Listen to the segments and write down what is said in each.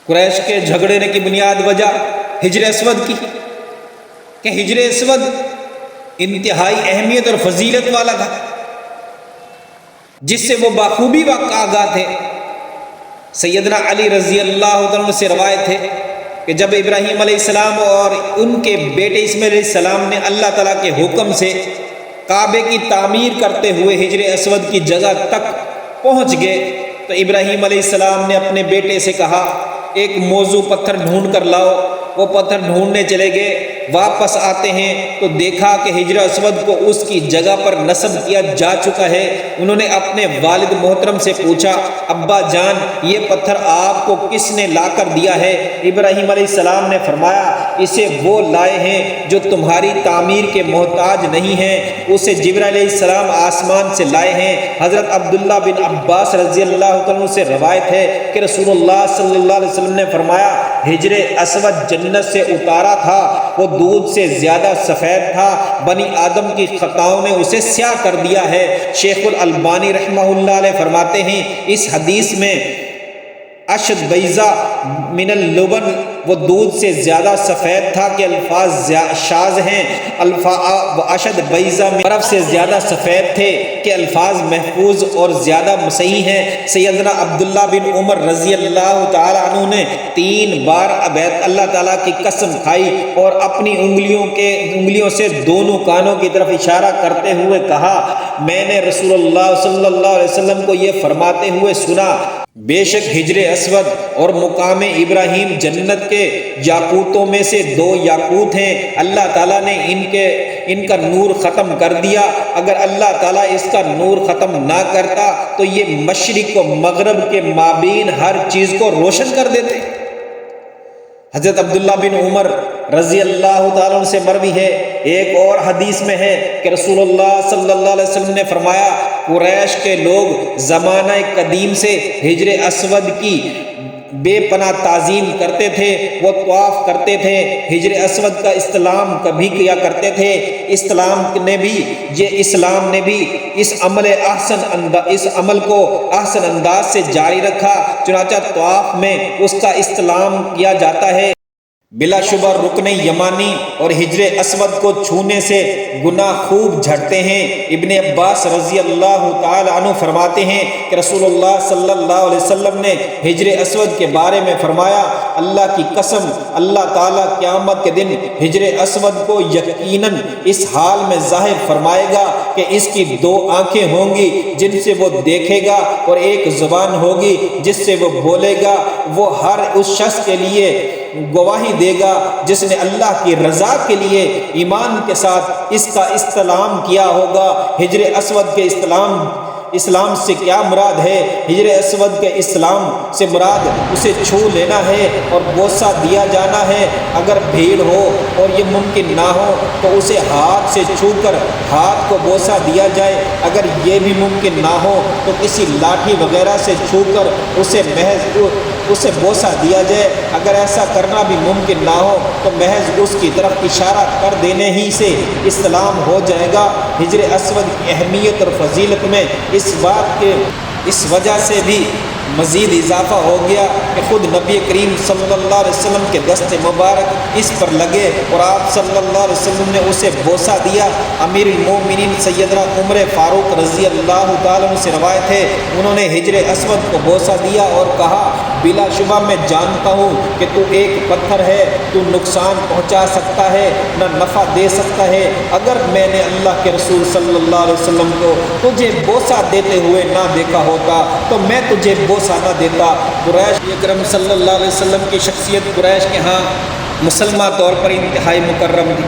قریش کے جھگڑنے کی بنیاد وجہ حجر اسود کی کہ حجر اسود انتہائی اہمیت اور فضیلت والا تھا، جس سے وہ بخوبی آگاہ تھے۔ سیدنا علی رضی اللہ عنہ سے روایت ہے کہ جب ابراہیم علیہ السلام اور ان کے بیٹے اسماعیل علیہ السلام نے اللہ تعالیٰ کے حکم سے کعبے کی تعمیر کرتے ہوئے حجر اسود کی جگہ تک پہنچ گئے تو ابراہیم علیہ السلام نے اپنے بیٹے سے کہا ایک موزوں پتھر ڈھونڈ کر لاؤ۔ وہ پتھر ڈھونڈنے چلے گئے، واپس آتے ہیں تو دیکھا کہ حجر اسود کو اس کی جگہ پر نصب کیا جا چکا ہے۔ انہوں نے اپنے والد محترم سے پوچھا ابا جان یہ پتھر آپ کو کس نے لا کر دیا ہے؟ ابراہیم علیہ السلام نے فرمایا اسے وہ لائے ہیں جو تمہاری تعمیر کے محتاج نہیں ہیں، اسے جبرائیل علیہ السلام آسمان سے لائے ہیں۔ حضرت عبداللہ بن عباس رضی اللہ عنہ سے روایت ہے کہ رسول اللہ صلی اللہ علیہ وسلم نے فرمایا حجر اسود جنت سے اتارا تھا، وہ دودھ سے زیادہ سفید تھا، بنی آدم کی خطاؤں نے اسے سیاہ کر دیا ہے۔ شیخ الالبانی رحمہ اللہ علیہ فرماتے ہیں اس حدیث میں اشد بیضا من اللبن، وہ دودھ سے زیادہ سفید تھا کہ الفاظ شاذ ہیں، اشد بیضا من برف سے زیادہ سفید تھے کہ الفاظ محفوظ اور زیادہ صحیح ہیں۔ سیدنا عبداللہ بن عمر رضی اللہ تعالی عنہ نے 3 بار اللہ تعالیٰ کی قسم کھائی اور اپنی انگلیوں سے دونوں کانوں کی طرف اشارہ کرتے ہوئے کہا میں نے رسول اللہ صلی اللہ علیہ وسلم کو یہ فرماتے ہوئے سنا بے شک حجر اسود اور مقام ابراہیم جنت کے یاقوتوں میں سے 2 یاقوت ہیں، اللہ تعالیٰ نے ان کا نور ختم کر دیا، اگر اللہ تعالیٰ اس کا نور ختم نہ کرتا تو یہ مشرق و مغرب کے مابین ہر چیز کو روشن کر دیتے۔ حضرت عبداللہ بن عمر رضی اللہ تعالیٰ عنہ سے مروی ہے، ایک اور حدیث میں ہے کہ رسول اللہ صلی اللہ علیہ وسلم نے فرمایا قریش کے لوگ زمانہ قدیم سے حجر اسود کی بے پناہ تعظیم کرتے تھے، وہ طواف کرتے تھے، حجر اسود کا استلام کبھی کیا کرتے تھے۔ اسلام نے بھی اس عمل کو احسن انداز سے جاری رکھا، چنانچہ طواف میں اس کا استلام کیا جاتا ہے۔ بلا شبہ رکن یمانی اور حجر اسود کو چھونے سے گناہ خوب جھڑتے ہیں۔ ابن عباس رضی اللہ تعالی عنہ فرماتے ہیں کہ رسول اللہ صلی اللہ علیہ وسلم نے حجر اسود کے بارے میں فرمایا اللہ کی قسم اللہ تعالیٰ قیامت کے دن حجر اسود کو یقیناً اس حال میں ظاہر فرمائے گا کہ اس کی 2 آنکھیں ہوں گی جن سے وہ دیکھے گا اور ایک زبان ہوگی جس سے وہ بولے گا، وہ ہر اس شخص کے لیے گواہی دے گا جس نے اللہ کی رضا کے لیے ایمان کے ساتھ اس کا استلام کیا ہوگا۔ حجر اسود کے اسلام سے کیا مراد ہے؟ حجر اسود کے اسلام سے مراد اسے چھو لینا ہے اور بوسہ دیا جانا ہے۔ اگر بھیڑ ہو اور یہ ممکن نہ ہو تو اسے ہاتھ سے چھو کر ہاتھ کو بوسہ دیا جائے، اگر یہ بھی ممکن نہ ہو تو کسی لاٹھی وغیرہ سے چھو کر اسے بوسہ دیا جائے، اگر ایسا کرنا بھی ممکن نہ ہو تو محض اس کی طرف اشارہ کر دینے ہی سے اسلام ہو جائے گا۔ حجر اسود کی اہمیت اور فضیلت میں اس وجہ سے بھی مزید اضافہ ہو گیا کہ خود نبی کریم صلی اللہ علیہ وسلم کے دست مبارک اس پر لگے اور آپ صلی اللہ علیہ وسلم نے اسے بوسہ دیا۔ امیر المومنین سیدنا عمر فاروق رضی اللہ تعالیٰ عنہ سے روایت ہے انہوں نے حجر اسود کو بوسہ دیا اور کہا بلا شبہ میں جانتا ہوں کہ تو ایک پتھر ہے، تو نقصان پہنچا سکتا ہے نہ نفع دے سکتا ہے، اگر میں نے اللہ کے رسول صلی اللہ علیہ وسلم کو تجھے بوسہ دیتے ہوئے نہ دیکھا ہوتا تو میں تجھے بوسہ نہ دیتا۔ قریش اکرم صلی اللہ علیہ وسلم کی شخصیت قریش کے ہاں مسلمہ طور پر انتہائی مکرم تھی،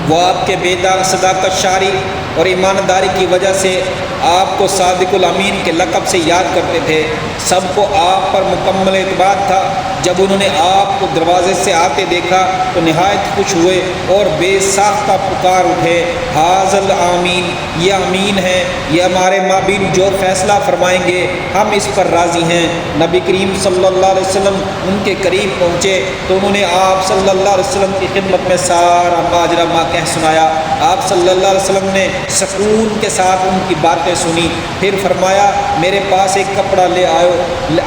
وہ آپ کے بے داغ صداقت شعری اور ایمانداری کی وجہ سے آپ کو صادق الامین کے لقب سے یاد کرتے تھے، سب کو آپ پر مکمل اعتماد تھا۔ جب انہوں نے آپ کو دروازے سے آتے دیکھا تو نہایت خوش ہوئے اور بے ساختہ پکار اٹھے حاضل آمین، یہ امین ہے، یہ ہمارے مابین جو فیصلہ فرمائیں گے ہم اس پر راضی ہیں۔ نبی کریم صلی اللہ علیہ وسلم ان کے قریب پہنچے تو انہوں نے آپ صلی اللہ علیہ وسلم کی خدمت میں سارا ماجرا کہہ سنایا۔ آپ صلی اللہ علیہ وسلم نے سکون کے ساتھ ان کی باتیں سنی، پھر فرمایا میرے پاس ایک کپڑا لے آؤ،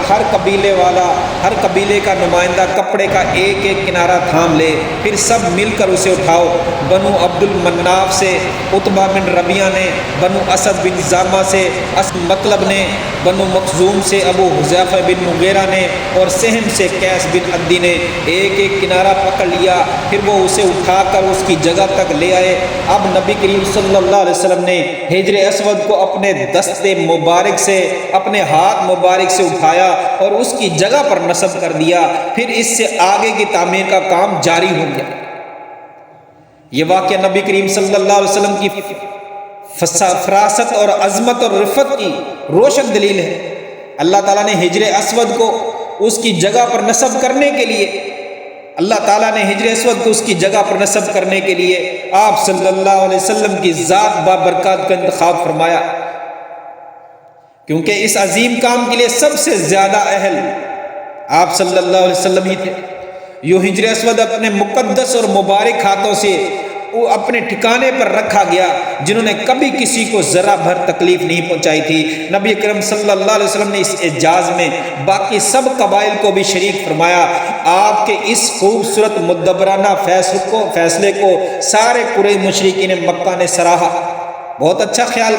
ہر قبیلے کا نمائندہ کپڑے کا ایک ایک کنارہ تھام لے، پھر سب مل کر اسے اٹھاؤ۔ بنو عبد المناف سے عتبہ بن ربیعہ نے، بنو اسد بن زامہ سے مطلب نے، بنو مخزوم سے ابو حذیفہ بن مغیرہ نے، اور سہم سے قیس بن عدی نے ایک ایک کنارہ پکڑ لیا، پھر وہ اسے اٹھا کر اس کی جگہ تک لے آئے۔ اب نبی کریم صلی اللہ علیہ وسلم نے حجر اسود کو اپنے دست مبارک سے، اپنے ہاتھ مبارک سے اٹھایا اور اس کی جگہ پر نصب کر دیا، پھر اس سے آگے کی تعمیر کا کام جاری ہو گیا۔ یہ واقعہ نبی کریم صلی اللہ علیہ وسلم کی فراست اور عظمت اور رفت کی روشن دلیل ہے۔ اللہ تعالیٰ نے حجر اسود کو اس کی جگہ پر نصب کرنے کے لیے، اللہ تعالیٰ نے حجر اسود کو اس کی جگہ پر نصب کرنے کے لیے آپ صلی اللہ علیہ وسلم کی ذات بابرکات کا انتخاب فرمایا، کیونکہ اس عظیم کام کے لیے سب سے زیادہ اہل آپ صلی اللہ علیہ وسلم ہی تھے۔ یوں حجر اسود اپنے مقدس اور مبارک ہاتھوں سے اپنے ٹھکانے پر رکھا گیا، جنہوں نے کبھی کسی کو ذرا بھر تکلیف نہیں پہنچائی تھی۔ نبی اکرم صلی اللہ علیہ وسلم نے اس اعجاز میں باقی سب قبائل کو بھی شریک فرمایا۔ آپ کے اس خوبصورت مدبرانہ فیصلے کو سارے قریش مشرکین مکہ نے سراہا۔ بہت اچھا خیال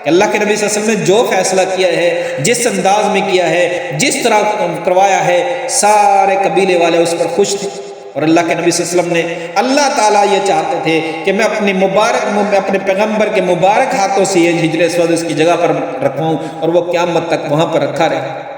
کہ اللہ کے نبی صلی اللہ علیہ وسلم نے جو فیصلہ کیا ہے، جس انداز میں کیا ہے، جس طرح کروایا ہے، سارے قبیلے والے اس پر خوش تھے۔ اور اللہ کے نبی صلی اللہ علیہ وسلم نے، اللہ تعالیٰ یہ چاہتے تھے کہ میں اپنے پیغمبر کے مبارک ہاتھوں سے یہ حجر اسود اس کی جگہ پر رکھواؤں اور وہ قیامت تک وہاں پر رکھا رہے۔